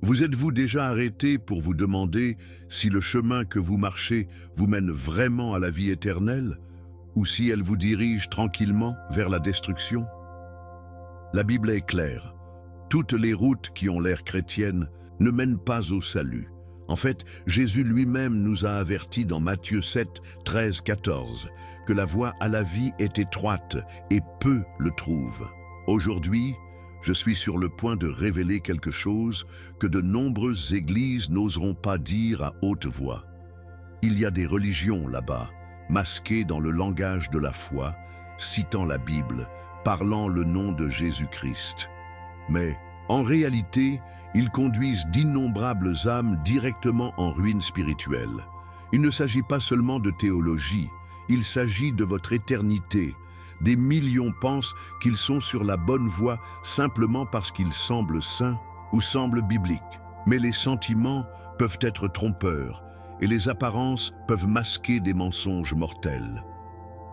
Vous êtes-vous déjà arrêté pour vous demander si le chemin que vous marchez vous mène vraiment à la vie éternelle ou si elle vous dirige tranquillement vers la destruction? La Bible est claire. Toutes les routes qui ont l'air chrétiennes ne mènent pas au salut. En fait, Jésus lui-même nous a avertis dans Matthieu 7, 13, 14 que la voie à la vie est étroite et peu le trouvent. Aujourd'hui, je suis sur le point de révéler quelque chose que de nombreuses églises n'oseront pas dire à haute voix. Il y a des religions là-bas, masquées dans le langage de la foi, citant la Bible, parlant le nom de Jésus-Christ. Mais, en réalité, ils conduisent d'innombrables âmes directement en ruine spirituelle. Il ne s'agit pas seulement de théologie, il s'agit de votre éternité. Des millions pensent qu'ils sont sur la bonne voie simplement parce qu'ils semblent saints ou semblent bibliques. Mais les sentiments peuvent être trompeurs et les apparences peuvent masquer des mensonges mortels.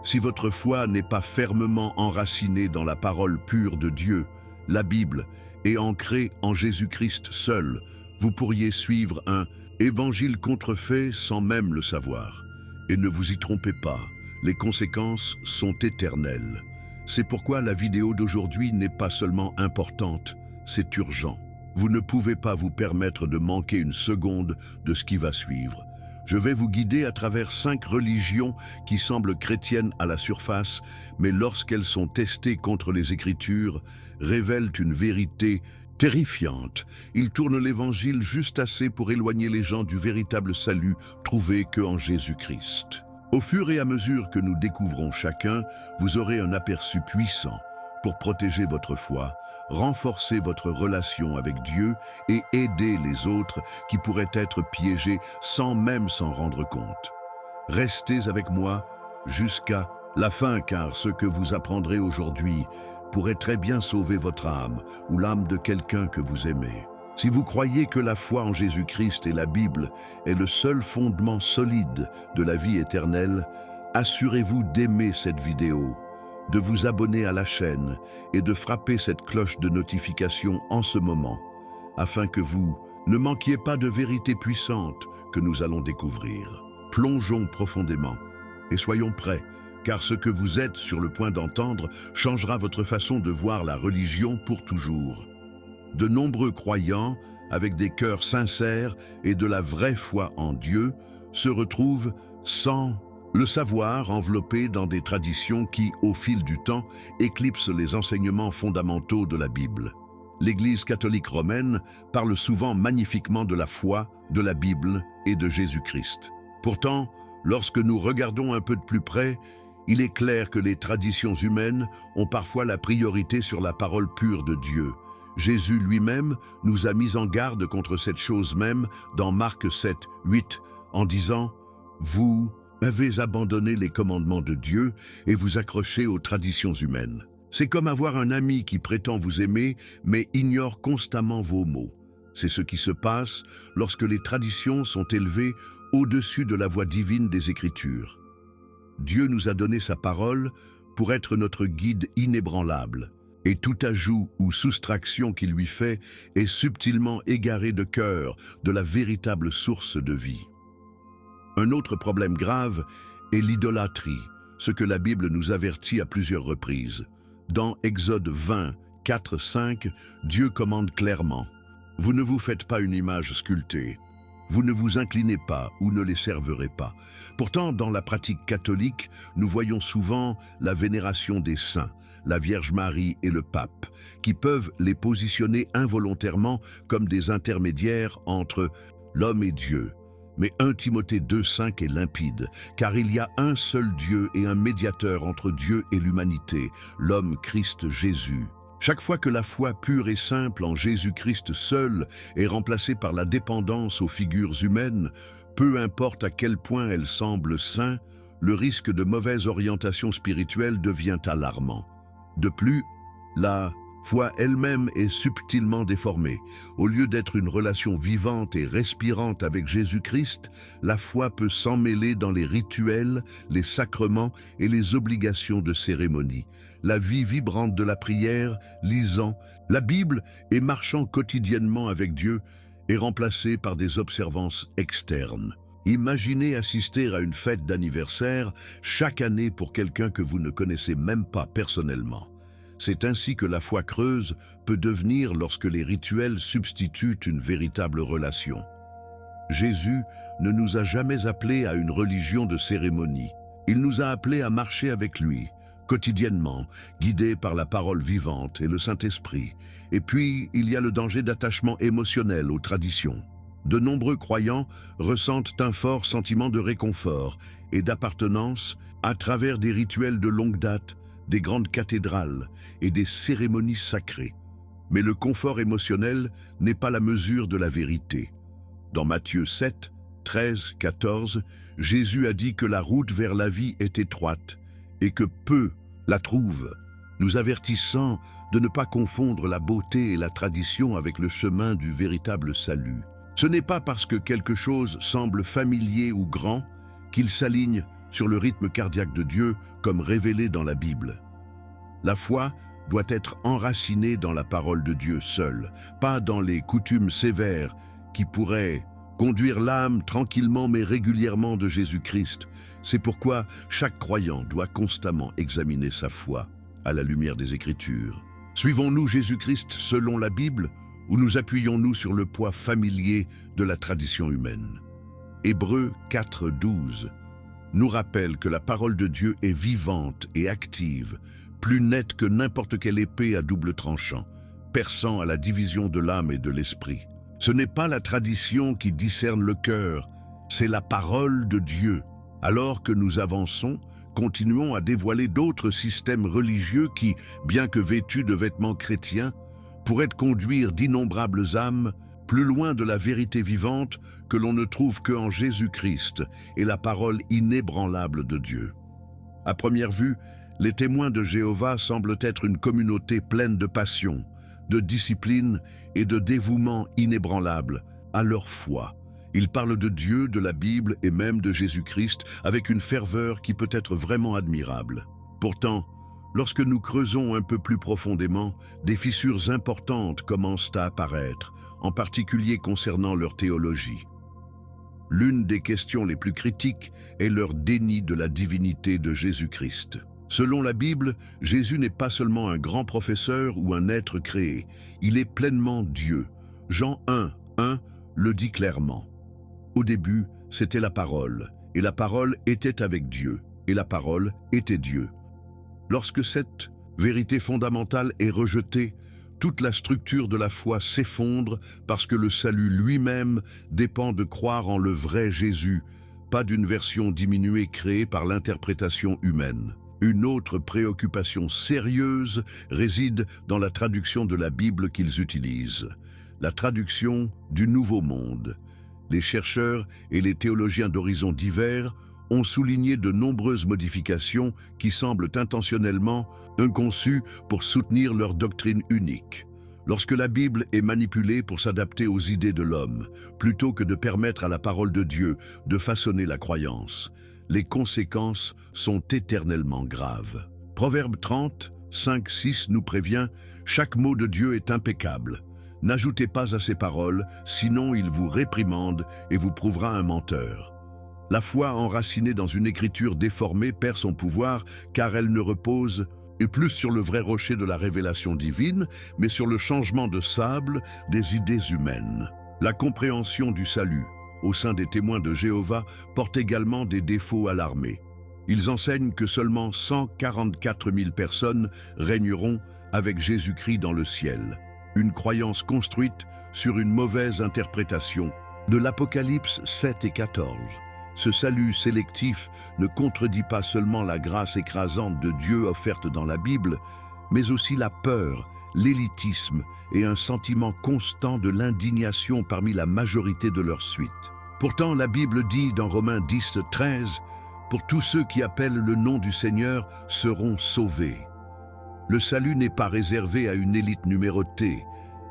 Si votre foi n'est pas fermement enracinée dans la parole pure de Dieu, la Bible, et ancrée en Jésus-Christ seul, vous pourriez suivre un évangile contrefait sans même le savoir. Et ne vous y trompez pas, les conséquences sont éternelles. C'est pourquoi la vidéo d'aujourd'hui n'est pas seulement importante, c'est urgent. Vous ne pouvez pas vous permettre de manquer une seconde de ce qui va suivre. Je vais vous guider à travers 5 religions qui semblent chrétiennes à la surface, mais lorsqu'elles sont testées contre les Écritures, révèlent une vérité terrifiante. Ils tournent l'Évangile juste assez pour éloigner les gens du véritable salut trouvé qu'en Jésus-Christ. Au fur et à mesure que nous découvrons chacun, vous aurez un aperçu puissant pour protéger votre foi, renforcer votre relation avec Dieu et aider les autres qui pourraient être piégés sans même s'en rendre compte. Restez avec moi jusqu'à la fin, car ce que vous apprendrez aujourd'hui pourrait très bien sauver votre âme ou l'âme de quelqu'un que vous aimez. Si vous croyez que la foi en Jésus-Christ et la Bible est le seul fondement solide de la vie éternelle, assurez-vous d'aimer cette vidéo, de vous abonner à la chaîne et de frapper cette cloche de notification en ce moment, afin que vous ne manquiez pas de vérités puissantes que nous allons découvrir. Plongeons profondément et soyons prêts, car ce que vous êtes sur le point d'entendre changera votre façon de voir la religion pour toujours. De nombreux croyants, avec des cœurs sincères et de la vraie foi en Dieu, se retrouvent sans le savoir enveloppés dans des traditions qui, au fil du temps, éclipsent les enseignements fondamentaux de la Bible. L'Église catholique romaine parle souvent magnifiquement de la foi, de la Bible et de Jésus-Christ. Pourtant, lorsque nous regardons un peu de plus près, il est clair que les traditions humaines ont parfois la priorité sur la parole pure de Dieu. Jésus lui-même nous a mis en garde contre cette chose même dans Marc 7, 8, en disant « Vous avez abandonné les commandements de Dieu et vous accrochez aux traditions humaines. » C'est comme avoir un ami qui prétend vous aimer mais ignore constamment vos mots. C'est ce qui se passe lorsque les traditions sont élevées au-dessus de la voix divine des Écritures. Dieu nous a donné sa parole pour être notre guide inébranlable. Et tout ajout ou soustraction qu'il lui fait est subtilement égaré de cœur de la véritable source de vie. Un autre problème grave est l'idolâtrie, ce que la Bible nous avertit à plusieurs reprises. Dans Exode 20, 4, 5, Dieu commande clairement « Vous ne vous faites pas une image sculptée, vous ne vous inclinez pas ou ne les servirez pas. » Pourtant, dans la pratique catholique, nous voyons souvent la vénération des saints, la Vierge Marie et le Pape, qui peuvent les positionner involontairement comme des intermédiaires entre l'homme et Dieu. Mais 1 Timothée 2,5 est limpide, car il y a un seul Dieu et un médiateur entre Dieu et l'humanité, l'homme Christ Jésus. Chaque fois que la foi pure et simple en Jésus-Christ seul est remplacée par la dépendance aux figures humaines, peu importe à quel point elles semblent saintes, le risque de mauvaise orientation spirituelle devient alarmant. De plus, la foi elle-même est subtilement déformée. Au lieu d'être une relation vivante et respirante avec Jésus-Christ, la foi peut s'emmêler dans les rituels, les sacrements et les obligations de cérémonie. La vie vibrante de la prière, lisant la Bible et marchant quotidiennement avec Dieu est remplacée par des observances externes. Imaginez assister à une fête d'anniversaire chaque année pour quelqu'un que vous ne connaissez même pas personnellement. C'est ainsi que la foi creuse peut devenir lorsque les rituels substituent une véritable relation. Jésus ne nous a jamais appelés à une religion de cérémonie. Il nous a appelés à marcher avec lui, quotidiennement, guidés par la parole vivante et le Saint-Esprit. Et puis, il y a le danger d'attachement émotionnel aux traditions. De nombreux croyants ressentent un fort sentiment de réconfort et d'appartenance à travers des rituels de longue date, des grandes cathédrales et des cérémonies sacrées. Mais le confort émotionnel n'est pas la mesure de la vérité. Dans Matthieu 7, 13, 14, Jésus a dit que la route vers la vie est étroite et que peu la trouvent, nous avertissant de ne pas confondre la beauté et la tradition avec le chemin du véritable salut. Ce n'est pas parce que quelque chose semble familier ou grand qu'il s'aligne sur le rythme cardiaque de Dieu comme révélé dans la Bible. La foi doit être enracinée dans la parole de Dieu seule, pas dans les coutumes sévères qui pourraient conduire l'âme tranquillement mais régulièrement de Jésus-Christ. C'est pourquoi chaque croyant doit constamment examiner sa foi à la lumière des Écritures. Suivons-nous Jésus-Christ selon la Bible ou nous appuyons-nous sur le poids familier de la tradition humaine? Hébreux 4, 12 nous rappelle que la parole de Dieu est vivante et active, plus nette que n'importe quelle épée à double tranchant, perçant à la division de l'âme et de l'esprit. Ce n'est pas la tradition qui discerne le cœur, c'est la parole de Dieu. Alors que nous avançons, continuons à dévoiler d'autres systèmes religieux qui, bien que vêtus de vêtements chrétiens, pourraient conduire d'innombrables âmes plus loin de la vérité vivante que l'on ne trouve qu'en Jésus-Christ et la parole inébranlable de Dieu. À première vue, les témoins de Jéhovah semblent être une communauté pleine de passion, de discipline et de dévouement inébranlable à leur foi. Ils parlent de Dieu, de la Bible et même de Jésus-Christ avec une ferveur qui peut être vraiment admirable. Pourtant, lorsque nous creusons un peu plus profondément, des fissures importantes commencent à apparaître, en particulier concernant leur théologie. L'une des questions les plus critiques est leur déni de la divinité de Jésus-Christ. Selon la Bible, Jésus n'est pas seulement un grand professeur ou un être créé, il est pleinement Dieu. Jean 1, 1 le dit clairement. Au début, c'était la parole, et la parole était avec Dieu, et la parole était Dieu. Lorsque cette vérité fondamentale est rejetée, toute la structure de la foi s'effondre parce que le salut lui-même dépend de croire en le vrai Jésus, pas d'une version diminuée créée par l'interprétation humaine. Une autre préoccupation sérieuse réside dans la traduction de la Bible qu'ils utilisent, la traduction du Nouveau Monde. Les chercheurs et les théologiens d'horizons divers ont souligné de nombreuses modifications qui semblent intentionnellement conçues pour soutenir leur doctrine unique. Lorsque la Bible est manipulée pour s'adapter aux idées de l'homme, plutôt que de permettre à la parole de Dieu de façonner la croyance, les conséquences sont éternellement graves. Proverbe 30, 5, 6 nous prévient « Chaque mot de Dieu est impeccable. N'ajoutez pas à ses paroles, sinon il vous réprimande et vous prouvera un menteur. » La foi enracinée dans une écriture déformée perd son pouvoir car elle ne repose plus sur le vrai rocher de la révélation divine, mais sur le changement de sable des idées humaines. La compréhension du salut au sein des témoins de Jéhovah porte également des défauts alarmés. Ils enseignent que seulement 144 000 personnes régneront avec Jésus-Christ dans le ciel. Une croyance construite sur une mauvaise interprétation de l'Apocalypse 7 et 14. Ce salut sélectif ne contredit pas seulement la grâce écrasante de Dieu offerte dans la Bible, mais aussi la peur, l'élitisme et un sentiment constant de l'indignation parmi la majorité de leur suite. Pourtant, la Bible dit dans Romains 10, 13, « Pour tous ceux qui appellent le nom du Seigneur seront sauvés ». Le salut n'est pas réservé à une élite numérotée,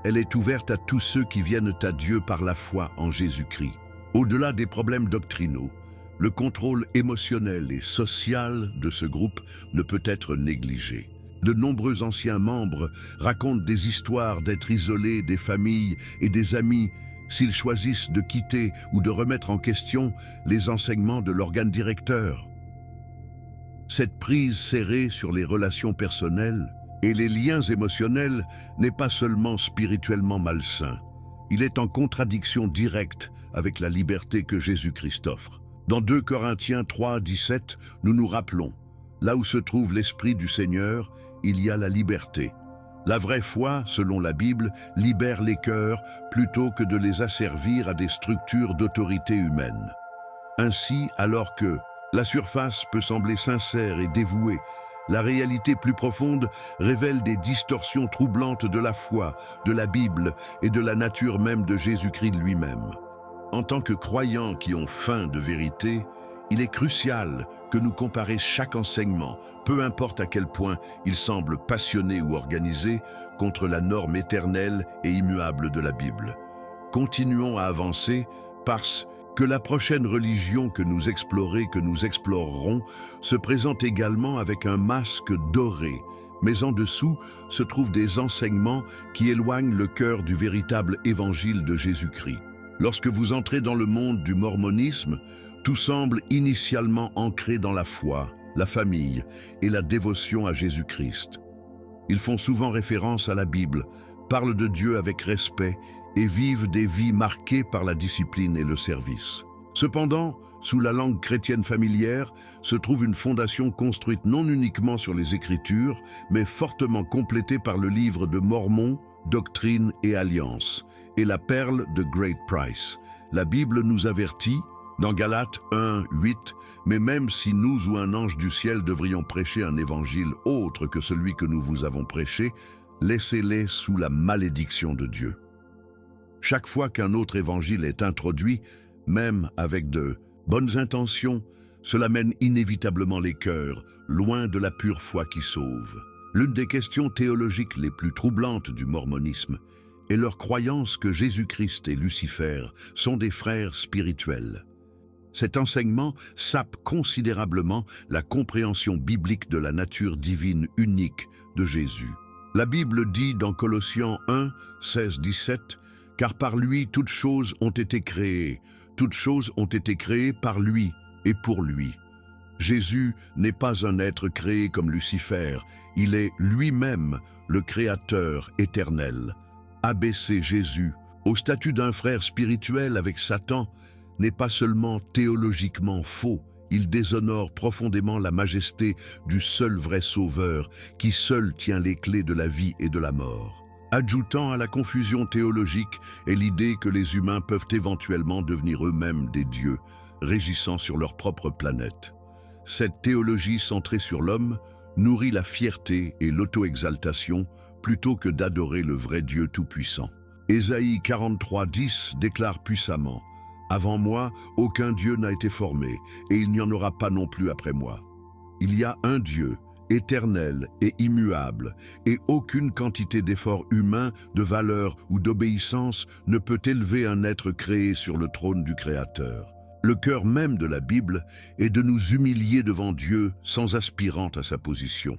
elle est ouverte à tous ceux qui viennent à Dieu par la foi en Jésus-Christ. Au-delà des problèmes doctrinaux, le contrôle émotionnel et social de ce groupe ne peut être négligé. De nombreux anciens membres racontent des histoires d'être isolés des familles et des amis s'ils choisissent de quitter ou de remettre en question les enseignements de l'organe directeur. Cette prise serrée sur les relations personnelles et les liens émotionnels n'est pas seulement spirituellement malsain, il est en contradiction directe avec la liberté que Jésus-Christ offre. Dans 2 Corinthiens 3, 17, nous nous rappelons, là où se trouve l'Esprit du Seigneur, il y a la liberté. La vraie foi, selon la Bible, libère les cœurs plutôt que de les asservir à des structures d'autorité humaine. Ainsi, alors que la surface peut sembler sincère et dévouée, la réalité plus profonde révèle des distorsions troublantes de la foi, de la Bible et de la nature même de Jésus-Christ lui-même. En tant que croyants qui ont faim de vérité, il est crucial que nous comparions chaque enseignement, peu importe à quel point il semble passionné ou organisé, contre la norme éternelle et immuable de la Bible. Continuons à avancer parce que la prochaine religion que nous explorerons, se présente également avec un masque doré, mais en dessous se trouvent des enseignements qui éloignent le cœur du véritable évangile de Jésus-Christ. Lorsque vous entrez dans le monde du mormonisme, tout semble initialement ancré dans la foi, la famille et la dévotion à Jésus-Christ. Ils font souvent référence à la Bible, parlent de Dieu avec respect et vivent des vies marquées par la discipline et le service. Cependant, sous la langue chrétienne familière, se trouve une fondation construite non uniquement sur les Écritures, mais fortement complétée par le livre de Mormon, Doctrine et Alliance, et la perle de Great Price. La Bible nous avertit, dans Galates 1, 8, « Mais même si nous ou un ange du ciel devrions prêcher un évangile autre que celui que nous vous avons prêché, laissez-les sous la malédiction de Dieu. » Chaque fois qu'un autre évangile est introduit, même avec de bonnes intentions, cela mène inévitablement les cœurs, loin de la pure foi qui sauve. L'une des questions théologiques les plus troublantes du mormonisme est leur croyance que Jésus-Christ et Lucifer sont des frères spirituels. Cet enseignement sape considérablement la compréhension biblique de la nature divine unique de Jésus. La Bible dit dans Colossiens 1, 16, 17, « Car par lui toutes choses ont été créées par lui et pour lui. » Jésus n'est pas un être créé comme Lucifer, il est lui-même le Créateur éternel. Abaisser Jésus au statut d'un frère spirituel avec Satan n'est pas seulement théologiquement faux, il déshonore profondément la majesté du seul vrai Sauveur qui seul tient les clés de la vie et de la mort. Ajoutant à la confusion théologique est l'idée que les humains peuvent éventuellement devenir eux-mêmes des dieux, régissant sur leur propre planète. Cette théologie centrée sur l'homme nourrit la fierté et l'auto-exaltation plutôt que d'adorer le vrai Dieu tout-puissant. Ésaïe 43, 10 déclare puissamment « Avant moi, aucun Dieu n'a été formé, et il n'y en aura pas non plus après moi. Il y a un Dieu, éternel et immuable, et aucune quantité d'efforts humains, de valeur ou d'obéissance ne peut élever un être créé sur le trône du Créateur. Le cœur même de la Bible est de nous humilier devant Dieu sans aspirant à sa position.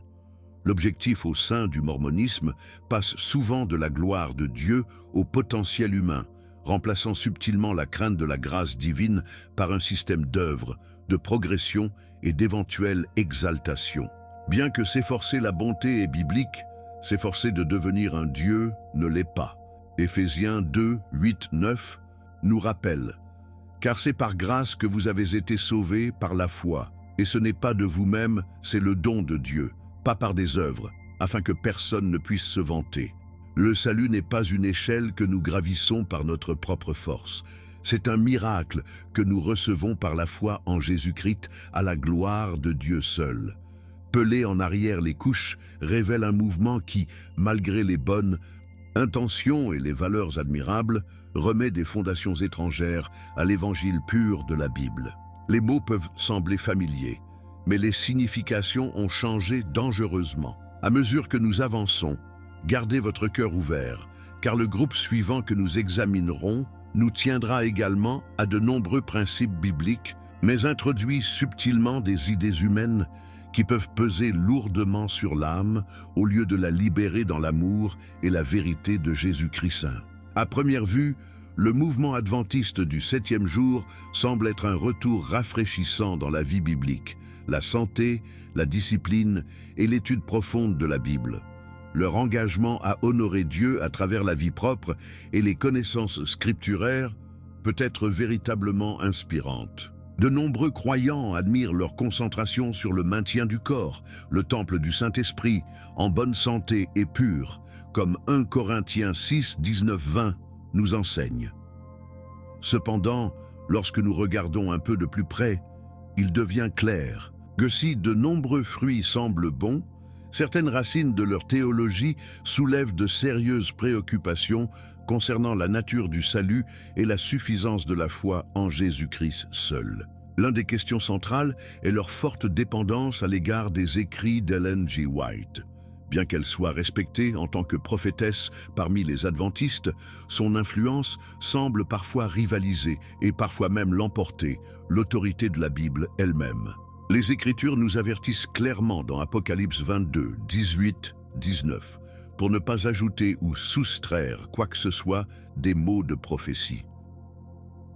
L'objectif au sein du mormonisme passe souvent de la gloire de Dieu au potentiel humain, remplaçant subtilement la crainte de la grâce divine par un système d'œuvres, de progression et d'éventuelle exaltation. Bien que s'efforcer la bonté est biblique, s'efforcer de devenir un Dieu ne l'est pas. Éphésiens 2, 8, 9 nous rappelle « Car c'est par grâce que vous avez été sauvés par la foi, et ce n'est pas de vous-même, c'est le don de Dieu, pas par des œuvres, afin que personne ne puisse se vanter. Le salut n'est pas une échelle que nous gravissons par notre propre force. C'est un miracle que nous recevons par la foi en Jésus-Christ à la gloire de Dieu seul. » Peler en arrière les couches révèle un mouvement qui, malgré les bonnes intentions et les valeurs admirables, remet des fondations étrangères à l'évangile pur de la Bible. Les mots peuvent sembler familiers, mais les significations ont changé dangereusement. À mesure que nous avançons, gardez votre cœur ouvert, car le groupe suivant que nous examinerons nous tiendra également à de nombreux principes bibliques, mais introduit subtilement des idées humaines qui peuvent peser lourdement sur l'âme au lieu de la libérer dans l'amour et la vérité de Jésus-Christ saint. À première vue, Le mouvement adventiste du 7e jour semble être un retour rafraîchissant dans la vie biblique, la santé, la discipline et l'étude profonde de la Bible. Leur engagement à honorer Dieu à travers la vie propre et les connaissances scripturaires peut être véritablement inspirante. De nombreux croyants admirent leur concentration sur le maintien du corps, le temple du Saint-Esprit, en bonne santé et pur, comme 1 Corinthiens 6, 19-20 nous enseigne. Cependant, lorsque nous regardons un peu de plus près, il devient clair que si de nombreux fruits semblent bons, certaines racines de leur théologie soulèvent de sérieuses préoccupations concernant la nature du salut et la suffisance de la foi en Jésus-Christ seul. L'une des questions centrales est leur forte dépendance à l'égard des écrits d'Ellen G. White. Bien qu'elle soit respectée en tant que prophétesse parmi les adventistes, son influence semble parfois rivaliser et parfois même l'emporter, l'autorité de la Bible elle-même. Les Écritures nous avertissent clairement dans Apocalypse 22, 18, 19, pour ne pas ajouter ou soustraire quoi que ce soit des mots de prophétie.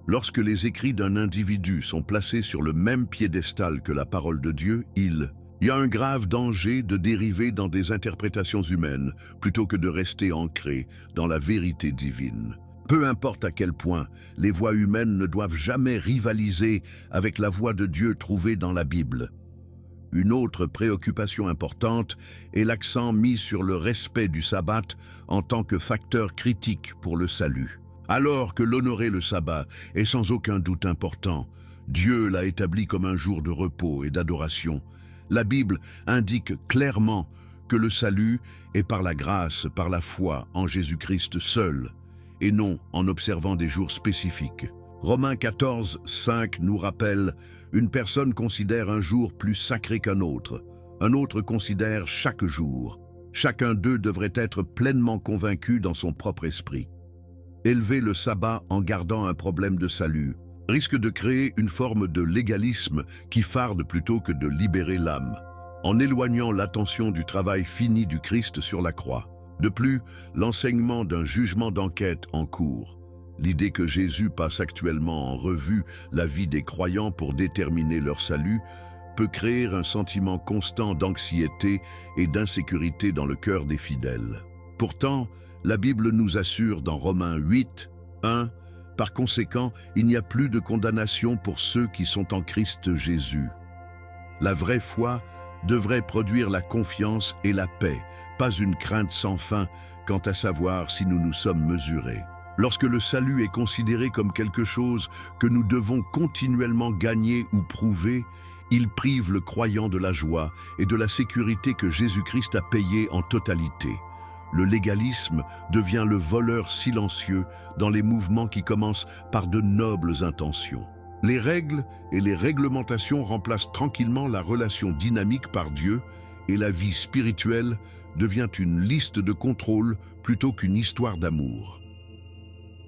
Lorsque les écrits d'un individu sont placés sur le même piédestal que la parole de Dieu, il y a un grave danger de dériver dans des interprétations humaines plutôt que de rester ancrés dans la vérité divine. Peu importe à quel point, les voix humaines ne doivent jamais rivaliser avec la voix de Dieu trouvée dans la Bible. Une autre préoccupation importante est l'accent mis sur le respect du sabbat en tant que facteur critique pour le salut. Alors que l'honorer le sabbat est sans aucun doute important, Dieu l'a établi comme un jour de repos et d'adoration. La Bible indique clairement que le salut est par la grâce, par la foi en Jésus-Christ seul, et non en observant des jours spécifiques. Romains 14, 5 nous rappelle « Une personne considère un jour plus sacré qu'un autre considère chaque jour. Chacun d'eux devrait être pleinement convaincu dans son propre esprit. » Élever le sabbat en gardant un problème de salut risque de créer une forme de légalisme qui farde plutôt que de libérer l'âme, en éloignant l'attention du travail fini du Christ sur la croix. De plus, l'enseignement d'un jugement d'enquête en cours, l'idée que Jésus passe actuellement en revue la vie des croyants pour déterminer leur salut, peut créer un sentiment constant d'anxiété et d'insécurité dans le cœur des fidèles. Pourtant, la Bible nous assure dans Romains 8, 1, « Par conséquent, il n'y a plus de condamnation pour ceux qui sont en Christ Jésus. » La vraie foi devrait produire la confiance et la paix, pas une crainte sans fin quant à savoir si nous nous sommes mesurés. Lorsque le salut est considéré comme quelque chose que nous devons continuellement gagner ou prouver, il prive le croyant de la joie et de la sécurité que Jésus-Christ a payée en totalité. Le légalisme devient le voleur silencieux dans les mouvements qui commencent par de nobles intentions. Les règles et les réglementations remplacent tranquillement la relation dynamique par Dieu et la vie spirituelle devient une liste de contrôle plutôt qu'une histoire d'amour.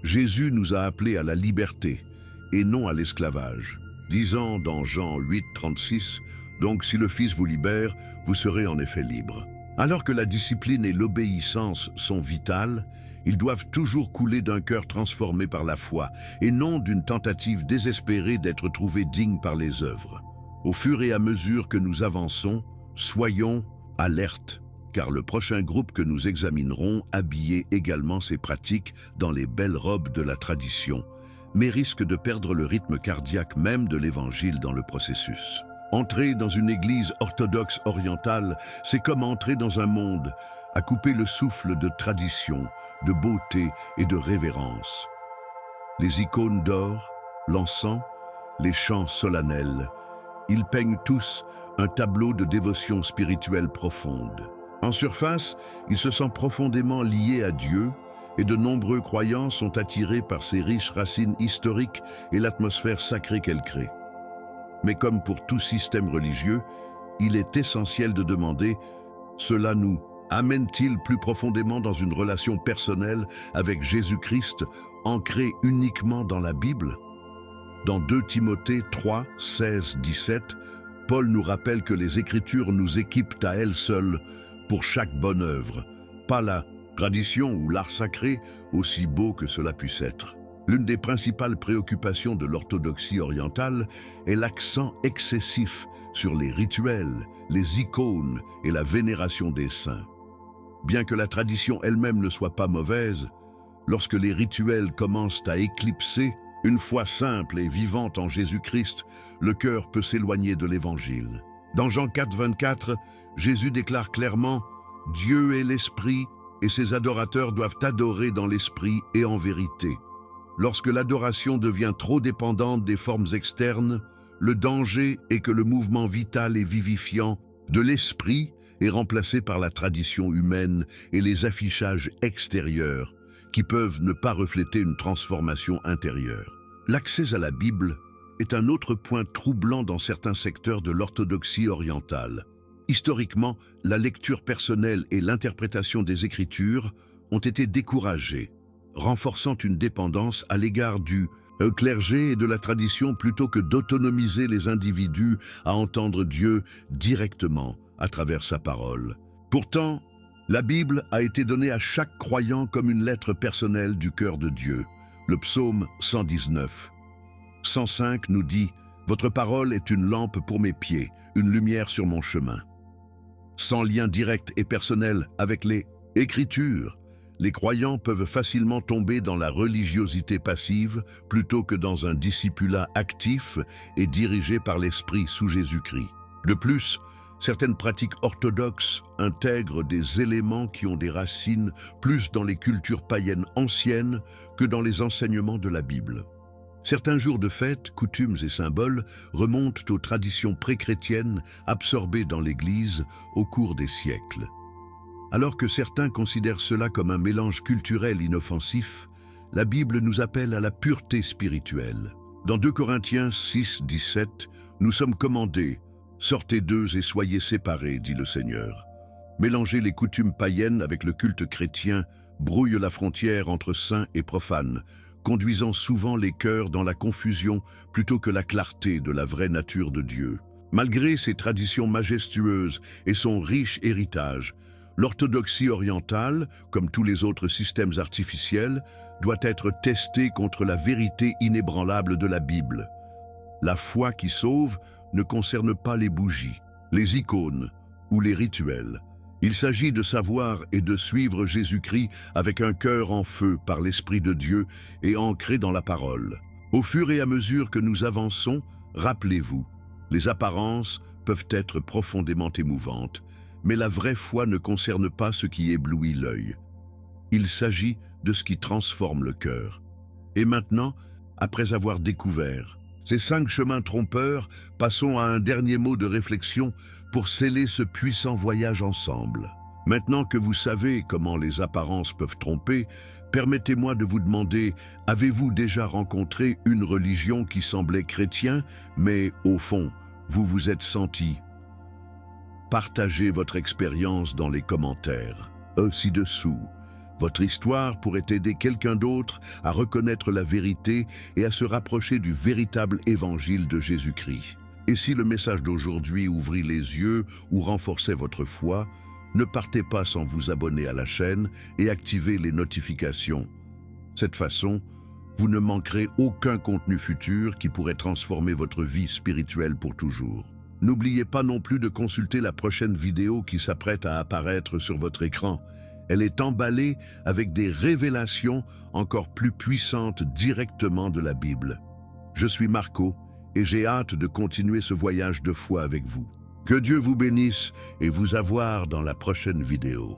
Jésus nous a appelés à la liberté et non à l'esclavage, disant dans Jean 8, 36, « Donc si le Fils vous libère, vous serez en effet libre. » Alors que la discipline et l'obéissance sont vitales, ils doivent toujours couler d'un cœur transformé par la foi et non d'une tentative désespérée d'être trouvé digne par les œuvres. Au fur et à mesure que nous avançons, soyons alertes, car le prochain groupe que nous examinerons habillait également ces pratiques dans les belles robes de la tradition, mais risque de perdre le rythme cardiaque même de l'Évangile dans le processus. Entrer dans une église orthodoxe orientale, c'est comme entrer dans un monde à couper le souffle de tradition, de beauté et de révérence. Les icônes d'or, l'encens, les chants solennels, ils peignent tous un tableau de dévotion spirituelle profonde. En surface, ils se sentent profondément liés à Dieu et de nombreux croyants sont attirés par ses riches racines historiques et l'atmosphère sacrée qu'elle crée. Mais comme pour tout système religieux, il est essentiel de demander « Cela nous amène-t-il plus profondément dans une relation personnelle avec Jésus-Christ, ancrée uniquement dans la Bible ?» Dans 2 Timothée 3, 16, 17, Paul nous rappelle que les Écritures nous équipent à elles seules pour chaque bonne œuvre, pas la tradition ou l'art sacré, aussi beau que cela puisse être. L'une des principales préoccupations de l'orthodoxie orientale est l'accent excessif sur les rituels, les icônes et la vénération des saints. Bien que la tradition elle-même ne soit pas mauvaise, lorsque les rituels commencent à éclipser une foi simple et vivante en Jésus-Christ, le cœur peut s'éloigner de l'Évangile. Dans Jean 4, 24, Jésus déclare clairement « Dieu est l'Esprit et ses adorateurs doivent adorer dans l'Esprit et en vérité ». Lorsque l'adoration devient trop dépendante des formes externes, le danger est que le mouvement vital et vivifiant de l'Esprit est remplacé par la tradition humaine et les affichages extérieurs qui peuvent ne pas refléter une transformation intérieure. L'accès à la Bible est un autre point troublant dans certains secteurs de l'orthodoxie orientale. Historiquement, la lecture personnelle et l'interprétation des Écritures ont été découragées, renforçant une dépendance à l'égard du clergé et de la tradition plutôt que d'autonomiser les individus à entendre Dieu directement à travers sa parole. Pourtant, la Bible a été donnée à chaque croyant comme une lettre personnelle du cœur de Dieu. Le psaume 119. 105 nous dit « Votre parole est une lampe pour mes pieds, une lumière sur mon chemin ». Sans lien direct et personnel avec les Écritures, les croyants peuvent facilement tomber dans la religiosité passive plutôt que dans un discipulat actif et dirigé par l'Esprit sous Jésus-Christ. De plus, certaines pratiques orthodoxes intègrent des éléments qui ont des racines plus dans les cultures païennes anciennes que dans les enseignements de la Bible. Certains jours de fête, coutumes et symboles remontent aux traditions pré-chrétiennes absorbées dans l'Église au cours des siècles. Alors que certains considèrent cela comme un mélange culturel inoffensif, la Bible nous appelle à la pureté spirituelle. Dans 2 Corinthiens 6, 17, nous sommes commandés « Sortez d'eux et soyez séparés, dit le Seigneur ». Mélanger les coutumes païennes avec le culte chrétien brouille la frontière entre saint et profane, conduisant souvent les cœurs dans la confusion plutôt que la clarté de la vraie nature de Dieu. Malgré ses traditions majestueuses et son riche héritage, l'orthodoxie orientale, comme tous les autres systèmes artificiels, doit être testée contre la vérité inébranlable de la Bible. La foi qui sauve ne concerne pas les bougies, les icônes ou les rituels. Il s'agit de savoir et de suivre Jésus-Christ avec un cœur en feu par l'Esprit de Dieu et ancré dans la parole. Au fur et à mesure que nous avançons, rappelez-vous, les apparences peuvent être profondément émouvantes, mais la vraie foi ne concerne pas ce qui éblouit l'œil. Il s'agit de ce qui transforme le cœur. Et maintenant, après avoir découvert ces 5 chemins trompeurs, passons à un dernier mot de réflexion pour sceller ce puissant voyage ensemble. Maintenant que vous savez comment les apparences peuvent tromper, permettez-moi de vous demander, avez-vous déjà rencontré une religion qui semblait chrétienne, mais au fond, vous vous êtes senti? Partagez votre expérience dans les commentaires, ci-dessous. Votre histoire pourrait aider quelqu'un d'autre à reconnaître la vérité et à se rapprocher du véritable évangile de Jésus-Christ. Et si le message d'aujourd'hui ouvrit les yeux ou renforçait votre foi, ne partez pas sans vous abonner à la chaîne et activer les notifications. Cette façon, vous ne manquerez aucun contenu futur qui pourrait transformer votre vie spirituelle pour toujours. N'oubliez pas non plus de consulter la prochaine vidéo qui s'apprête à apparaître sur votre écran. Elle est emballée avec des révélations encore plus puissantes directement de la Bible. Je suis Marco et j'ai hâte de continuer ce voyage de foi avec vous. Que Dieu vous bénisse et vous avoir dans la prochaine vidéo.